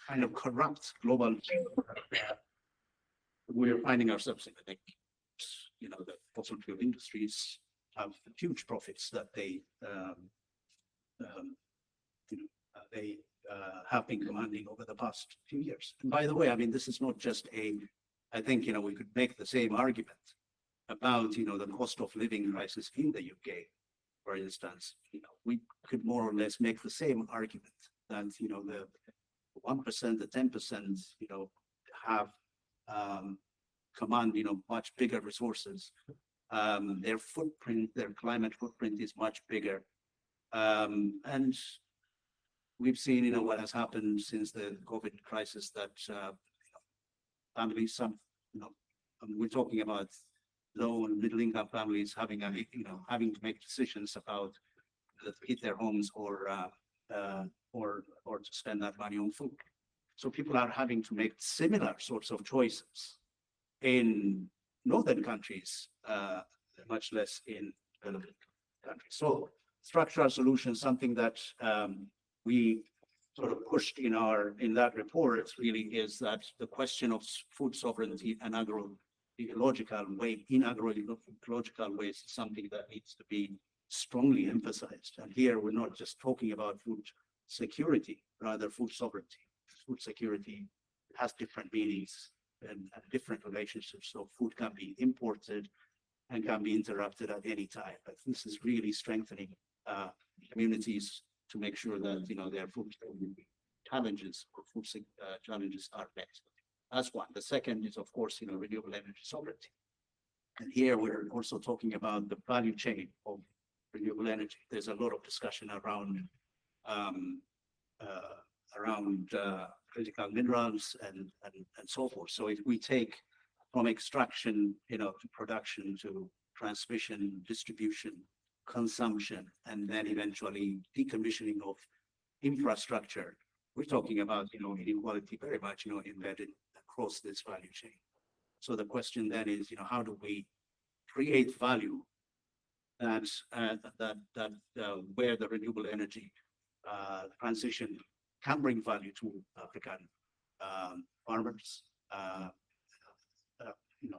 kind of corrupt global we're finding ourselves in. I think, the fossil fuel industries have huge profits that they have been commanding over the past few years. And by the way, I mean, this is not just I think, we could make the same argument about, the cost of living crisis in the UK, for instance. We could more or less make the same argument that, the 1%, the 10%, have command, much bigger resources. Their footprint, their climate footprint is much bigger. And we've seen, what has happened since the COVID crisis that families, we're talking about low and middle income families having to make decisions about whether to heat their homes or to spend that money on food. So people are having to make similar sorts of choices in northern countries, much less in developing countries. So structural solutions, something that we sort of pushed in that report, really is that the question of food sovereignty and agroecological ways is something that needs to be strongly emphasized. And here we're not just talking about food security, rather food sovereignty. Food security has different meanings and different relationships. So food can be imported and can be interrupted at any time. But this is really strengthening communities to make sure that their food challenges or food challenges are met. That's one. The second is, of course, renewable energy sovereignty. And here we're also talking about the value chain of renewable energy. There's a lot of discussion around critical minerals and so forth. So if we take from extraction, to production, to transmission, distribution, consumption, and then eventually decommissioning of infrastructure, we're talking about, inequality very much, embedded across this value chain. So the question then is, how do we create value that where the renewable energy transition can bring value to African farmers,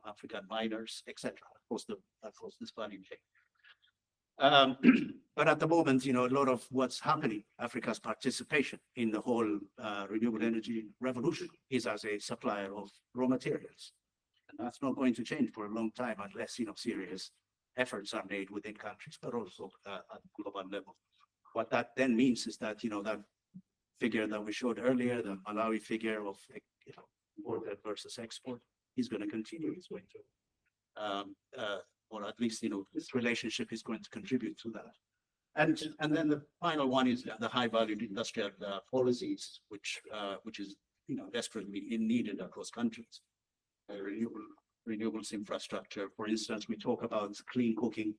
African miners, etc. Across this value chain. But at the moment, a lot of what's happening, Africa's participation in the whole renewable energy revolution is as a supplier of raw materials. And that's not going to change for a long time unless, serious efforts are made within countries, but also at global level. What that then means is that, that figure that we showed earlier, the Malawi figure of, imported versus export, is going to continue. It's going to, or at least, this relationship is going to contribute to that. And then the final one is the high value industrial policies, which is, desperately needed across countries. Renewables infrastructure, for instance, we talk about clean cooking,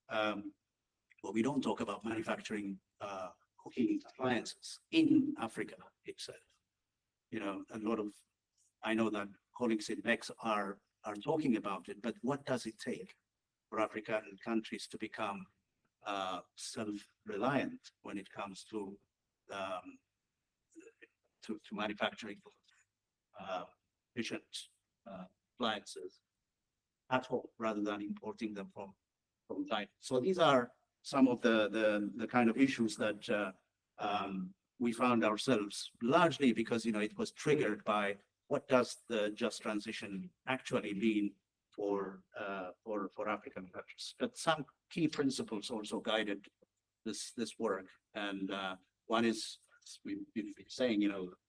but we don't talk about manufacturing cooking appliances in Africa itself. A lot of, I know that colleagues in MEX are talking about it, but what does it take for African countries to become self-reliant when it comes to manufacturing efficient appliances at home rather than importing them from China? So these are some of the kind of issues that we found ourselves, largely because it was triggered by what does the just transition actually mean for African countries. But some key principles also guided this work, and one is, as we've been saying,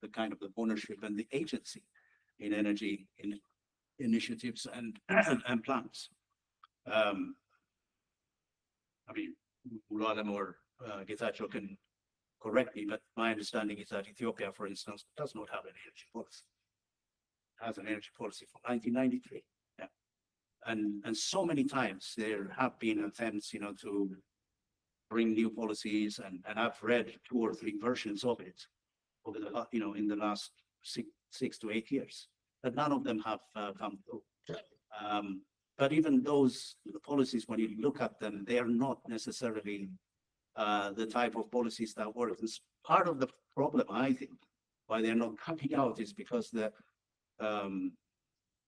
the kind of the ownership and the agency in energy in initiatives and plans. I mean, Ulualem or Getachew can correct me, but my understanding is that Ethiopia, for instance, does not have an energy policy. It has an energy policy from 1993. Yeah. And so many times there have been attempts, to bring new policies, and I've read 2 or 3 versions of it over the, in the last 6 to 8 years, but none of them have come through. But even those policies, when you look at them, they are not necessarily the type of policies that work. It's part of the problem, I think, why they're not coming out is because the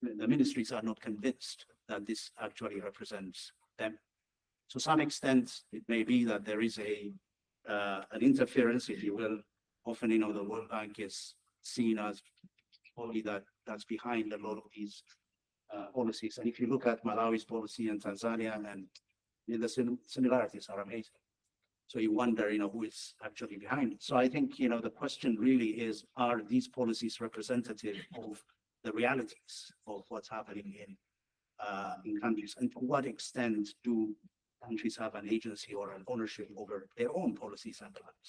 ministries are not convinced that this actually represents them. To some extent, it may be that there is an interference, if you will. Often, the World Bank is seen as only that's behind a lot of these policies. And if you look at Malawi's policy and Tanzania, and the similarities are amazing. So you wonder, who is actually behind it. So I think, the question really is, are these policies representative of the realities of what's happening in countries? And to what extent do countries have an agency or an ownership over their own policies and plans?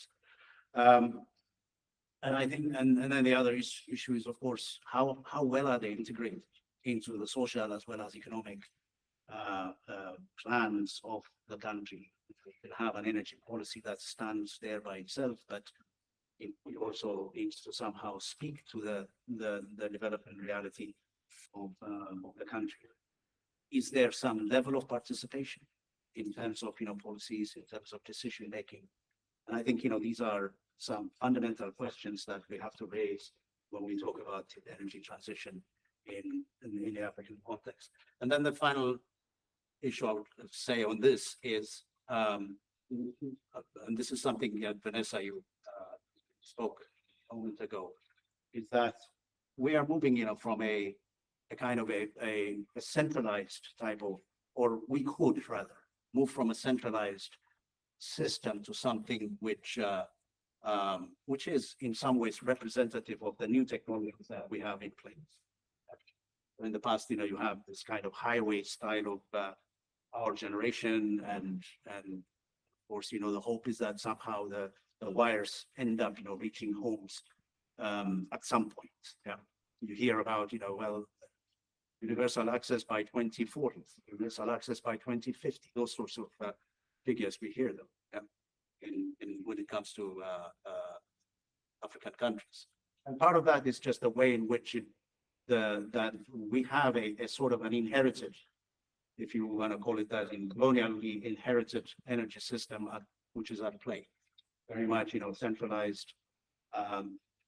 And I think, and then the other issue is, of course, how well are they integrated into the social as well as economic plans of the country? We can have an energy policy that stands there by itself, but it also needs to somehow speak to the development reality of the country. Is there some level of participation in terms of policies, in terms of decision making? And I think these are some fundamental questions that we have to raise when we talk about the energy transition in the African context. And then the final issue I would say on this is, and this is something that Vanessa, you spoke a moment ago, is that we are moving, from a kind of a centralized type of, or we could rather move from a centralized system to something which is in some ways representative of the new technologies that we have in place. In the past, you have this kind of highway style of power generation, and of course, the hope is that somehow the wires end up, reaching homes at some point. Yeah, you hear about, well, universal access by 2040, universal access by 2050. Those sorts of figures, we hear them. Yeah, when it comes to African countries, and part of that is just the way in which that we have a sort of an inherited, if you want to call it that, in colonially inherited energy system which is at play. Very much, centralized,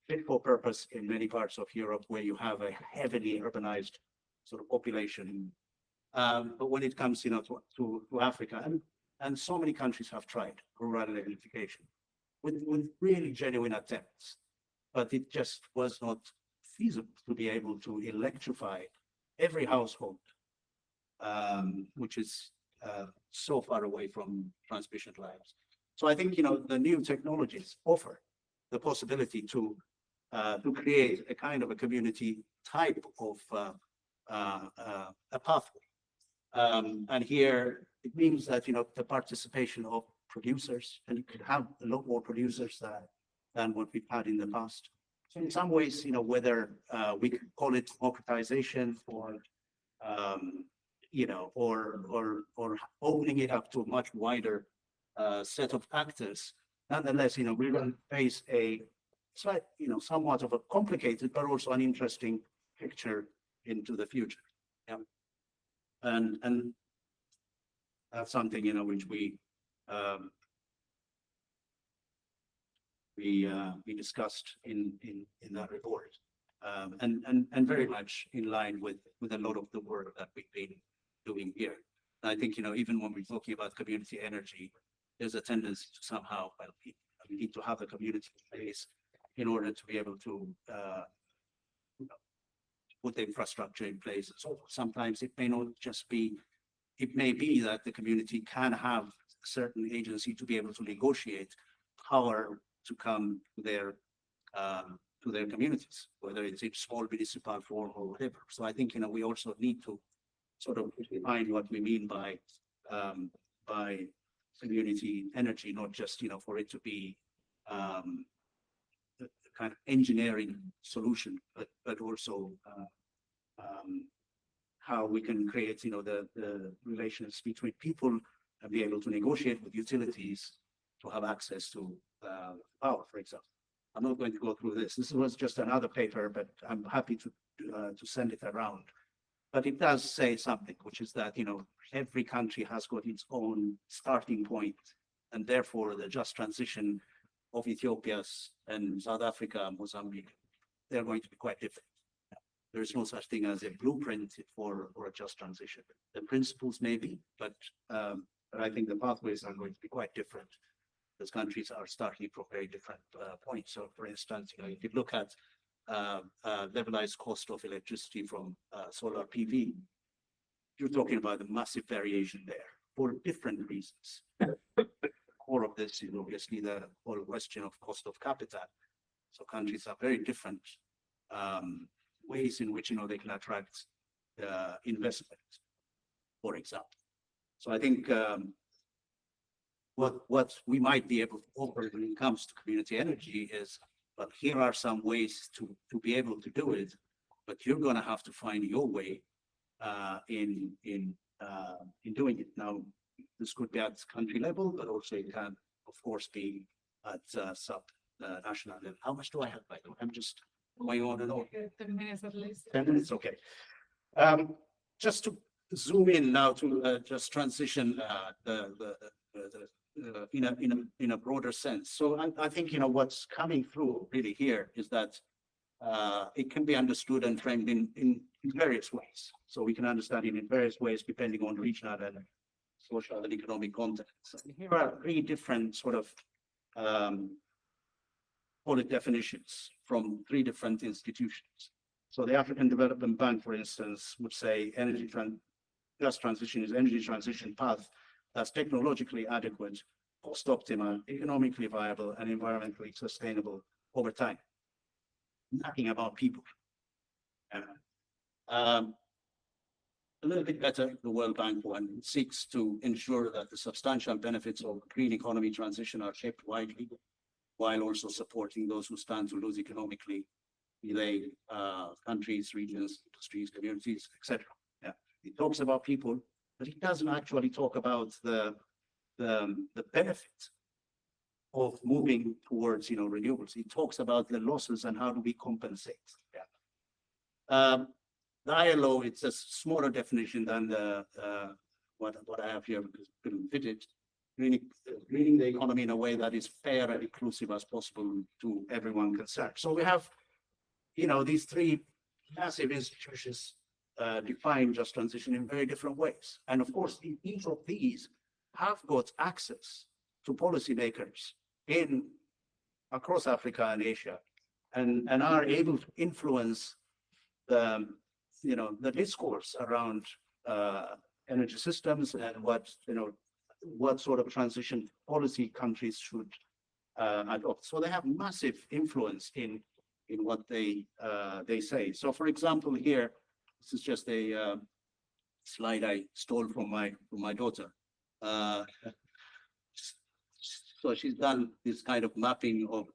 fit for purpose in many parts of Europe, where you have a heavily urbanized sort of population. But when it comes, to Africa, and so many countries have tried rural electrification with really genuine attempts, but it just was not feasible to be able to electrify every household, which is so far away from transmission lines. So I think, the new technologies offer the possibility to create a kind of a community type of a pathway. And here it means that, the participation of producers, and you could have a lot more producers than what we've had in the past. So in some ways, whether we could call it democratization or, or opening it up to a much wider set of actors, nonetheless, we're going to face a slight, somewhat of a complicated, but also an interesting picture into the future. Yeah. And that's something, which we discussed in that report, and very much in line with a lot of the work that we've been doing here. And I think, even when we're talking about community energy, there's a tendency to somehow, well, we need to have a community in place in order to be able to put the infrastructure in place. So sometimes it may not just be, it may be that the community can have a certain agency to be able to negotiate power to come to their communities, whether it's in small municipal form or whatever. So I think, we also need to sort of define what we mean by community energy, not just, for it to be a kind of engineering solution, but also how we can create, the relations between people and be able to negotiate with utilities to have access to power, for example. I'm not going to go through this. This was just another paper, but I'm happy to send it around. But it does say something, which is that, you know, every country has got its own starting point, and therefore the just transition of Ethiopia's and South Africa, Mozambique, they're going to be quite different. There is no such thing as a blueprint for a just transition. The principles may be, but I think the pathways are going to be quite different. Those countries are starting from very different points. So, for instance, you know, if you look at levelized cost of electricity from solar PV, you're talking about a massive variation there for different reasons. The core of this is obviously the whole question of cost of capital. So countries are very different ways in which, you know, they can attract investment, for example. So I think what we might be able to offer when it comes to community energy is, but here are some ways to be able to do it, but you're going to have to find your way in doing it. Now, this could be at country level, but also it can, of course, be at sub-national level. How much do I have, by the way? I'm just going on and on. 10 minutes at least. 10 minutes, okay. Just to zoom in now to just transition in a broader sense. So I think, you know, what's coming through really here is that it can be understood and framed in various ways. So we can understand it in various ways depending on regional and social and economic context. And here are three different sort of call it definitions from three different institutions. So the African Development Bank, for instance, would say just transition is energy transition path that's technologically adequate, cost optimal, economically viable, and environmentally sustainable over time. Nothing about people. A little bit better, the World Bank one seeks to ensure that the substantial benefits of green economy transition are shaped widely, while also supporting those who stand to lose economically, be they countries, regions, industries, communities, etc. Yeah, it talks about people, but it doesn't actually talk about the benefit of moving towards, you know, renewables. It talks about the losses and how do we compensate. Yeah. The ILO, it's a smaller definition than the what I have here because I couldn't fit it. Greening the economy in a way that is fair and inclusive as possible to everyone concerned. So we have, you know, these three massive institutions define just transition in very different ways. And of course, each of these have got access to policymakers across Africa and Asia, and are able to influence the, you know, the discourse around energy systems and what sort of transition policy countries should adopt. So they have massive influence in what they say. So, for example, here, this is just a slide I stole from my daughter. So she's done this kind of mapping of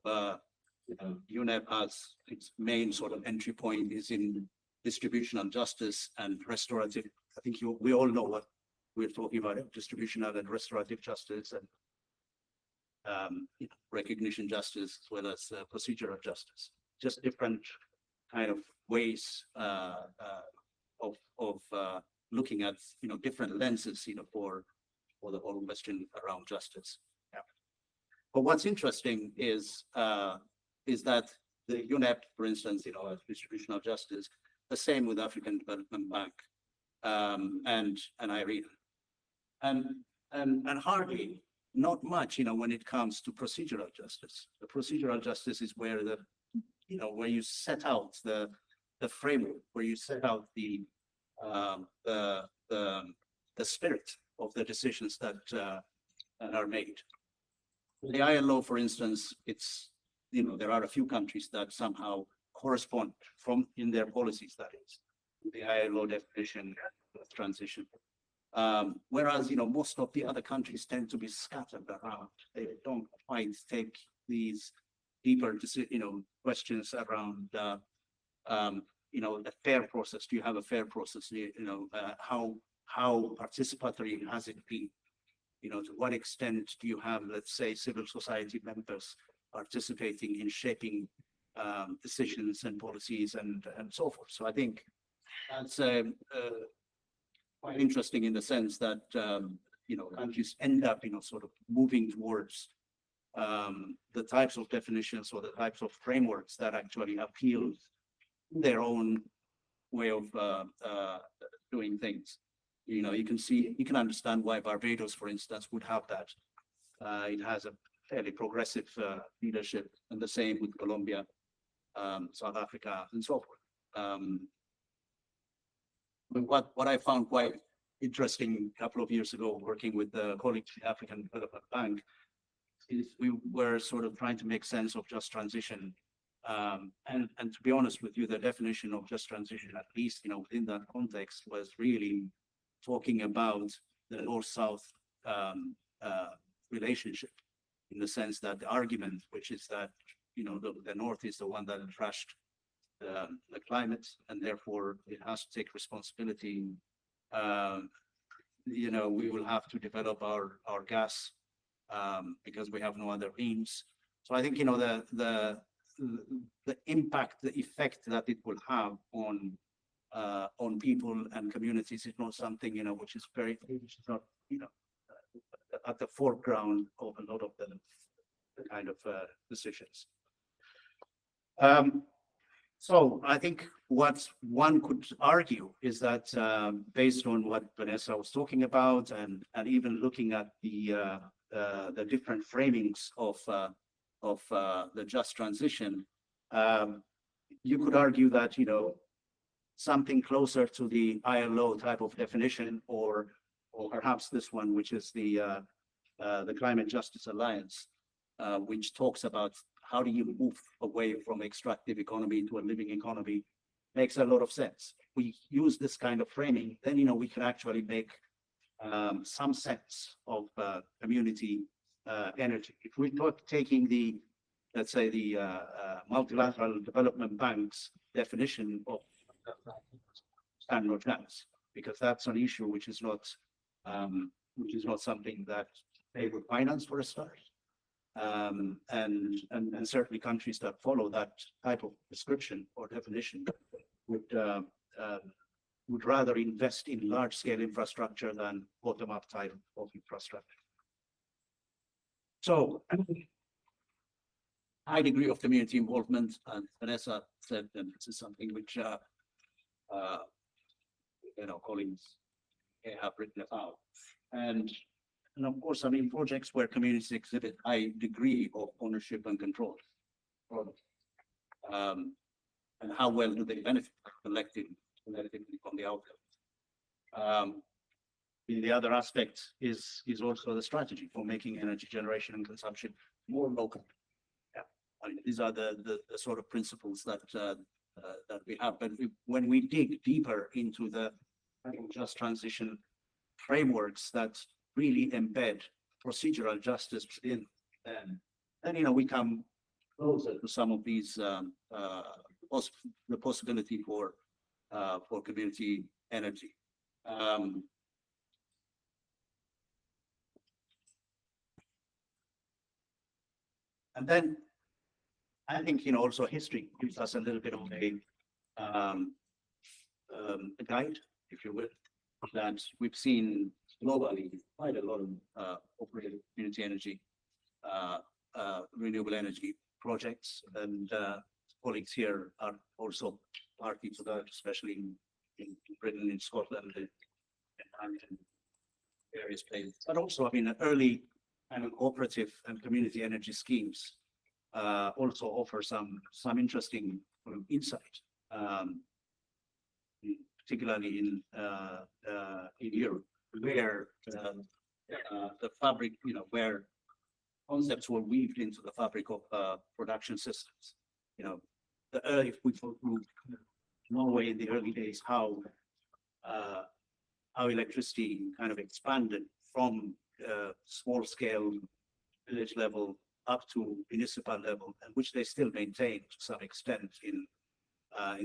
UNEP as its main sort of entry point is in distributional justice and restorative. I think we all know what we're talking about: distributional and restorative justice, and recognition justice, as well as procedural justice. Just different kind of ways of looking at, you know, different lenses, you know, for the whole question around justice. Yeah. But what's interesting is that the UNEP, for instance, you know, as distributional justice, the same with African Development Bank and IRENA, and hardly not much, you know, when it comes to procedural justice. The procedural justice is where where you set out the framework, where you set out the spirit of the decisions that are made. The ILO, for instance, it's, you know, there are a few countries that somehow correspond in their policies, that is, the ILO definition of transition. Whereas, you know, most of the other countries tend to be scattered around. They don't quite take these deeper, you know, questions around, you know, the fair process. Do you have a fair process? You know, how participatory has it been? to what extent do you have, let's say, civil society members participating in shaping decisions and policies and so forth. So I think that's quite interesting in the sense that countries end up sort of moving towards the types of definitions or the types of frameworks that actually appeal to their own way of doing things. You can understand why Barbados, for instance, would have that. It has a fairly progressive leadership, and the same with Colombia, South Africa, and so forth. But what I found quite interesting a couple of years ago, working with the colleagues at the African Development Bank, is we were sort of trying to make sense of just transition. And to be honest with you, the definition of just transition, at least within that context, was really talking about the North-South relationship, in the sense that the argument, which is that the North is the one that trashed the climate, and therefore it has to take responsibility. We will have to develop our gas because we have no other means. So I think the impact, the effect that it will have on people and communities is not something which is not at the foreground of a lot of the kind of decisions. So I think what one could argue is that based on what Vanessa was talking about, and even looking at the different framings of the just transition, you could argue that something closer to the ILO type of definition, or perhaps this one, which is the Climate Justice Alliance, which talks about how do you move away from extractive economy to a living economy, makes a lot of sense. If we use this kind of framing, then we can actually make some sense of community energy. If we're taking let's say the multilateral development bank's definition of stand no chance, because that's an issue which is not something that they would finance for a start. And certainly countries that follow that type of description or definition would rather invest in large-scale infrastructure than bottom-up type of infrastructure. So, high degree of community involvement, and Vanessa said that this is something which colleagues have written about, and of course, projects where communities exhibit high degree of ownership and control, and how well do they benefit collectively from the outcome. The other aspect is also the strategy for making energy generation and consumption more local. These are the sort of principles that we have. But when we dig deeper into the just transition frameworks that really embed procedural justice within, then we come closer to some of these the possibility for community energy. And then I think also history gives us a little bit of a guide, if you will, that we've seen globally quite a lot of operated community energy, renewable energy projects, and colleagues here are also party to that, especially in Britain, in Scotland, and various places. But also, early kind of cooperative and community energy schemes also offer some interesting insight, particularly in Europe, where the fabric, where concepts were weaved into the fabric of production systems. If we Norway in the early days, how electricity kind of expanded from small scale village level up to municipal level, and which they still maintain to some extent in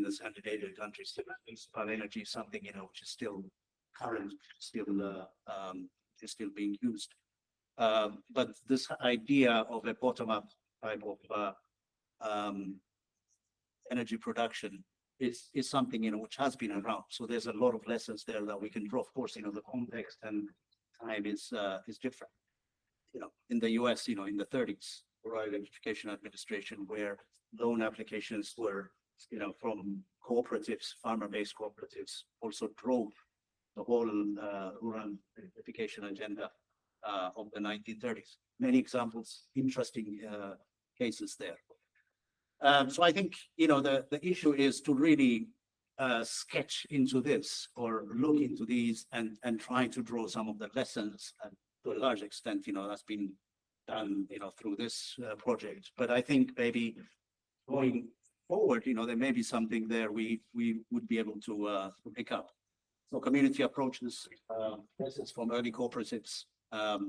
the Scandinavian countries. Municipal energy is something which is still current, is still being used. But this idea of a bottom-up type of energy production is something, which has been around. So there's a lot of lessons there that we can draw. Of course, the context and time is different. In the US, in the 30s, Rural Electrification Administration, where loan applications were, from cooperatives, farmer-based cooperatives, also drove the whole rural electrification agenda of the 1930s. Many examples, interesting cases there. So I think, the issue is to really sketch into this or look into these and try to draw some of the lessons. And to a large extent, that's been done, through this project. But I think maybe going forward, there may be something there we would be able to pick up. So community approaches, lessons from early cooperatives, of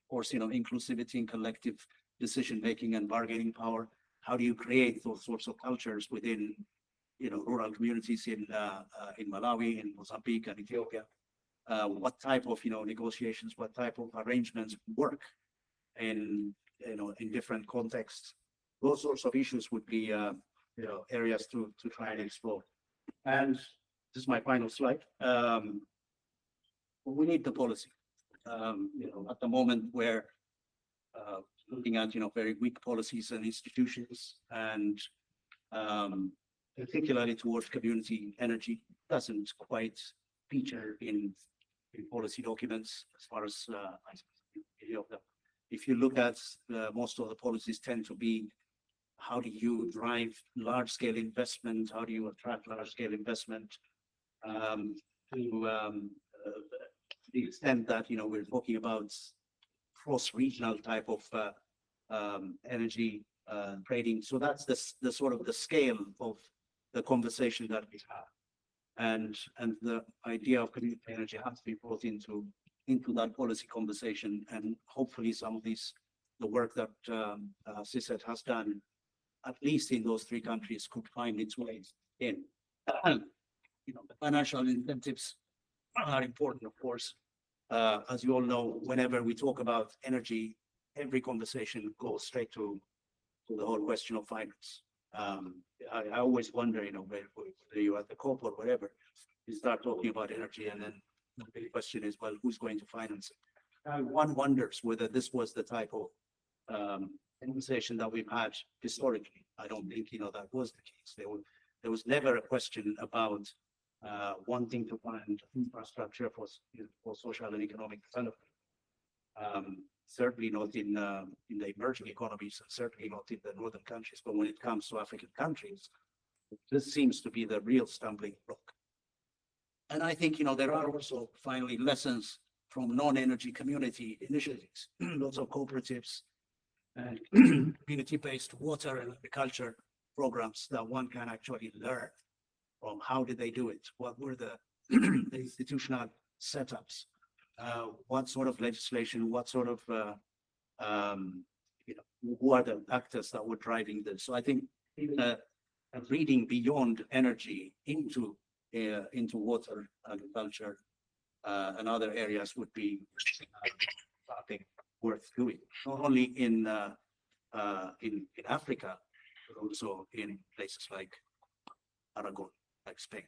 course, inclusivity and collective decision-making and bargaining power. How do you create those sorts of cultures within, rural communities in Malawi, in Mozambique and Ethiopia? What type of, negotiations, what type of arrangements work in different contexts? Those sorts of issues would be, areas to try and explore. And this is my final slide. We need the policy. At the moment where looking at very weak policies and institutions, and particularly towards community energy, doesn't quite feature in policy documents as far as any of them. If you look at most of the policies tend to be, how do you drive large-scale investment? How do you attract large-scale investment? To the extent that we're talking about cross-regional type of energy trading. So that's the sort of the scale of the conversation that we have, and the idea of community energy has to be brought into that policy conversation, and hopefully some of the work that CISET has done, at least in those three countries, could find its way in. The financial incentives are important, of course. As you all know, whenever we talk about energy, every conversation goes straight to the whole question of finance. I always wonder, whether you're at the COP or whatever, you start talking about energy, and then the big question is, well, who's going to finance it? One wonders whether this was the type of conversation that we've had historically. I don't think, that was the case. There was never a question about wanting to find infrastructure for social and economic development. Certainly not in the emerging economies, and certainly not in the northern countries. But when it comes to African countries, this seems to be the real stumbling block. And I think, there are also finally lessons from non-energy community initiatives, lots of cooperatives and community-based water and agriculture programs that one can actually learn from. How did they do it? What were the institutional setups? What sort of legislation? What sort of who are the actors that were driving this? So I think reading beyond energy into water, agriculture, and other areas would be something worth doing. Not only in Africa, but also in places like Aragon, like Spain.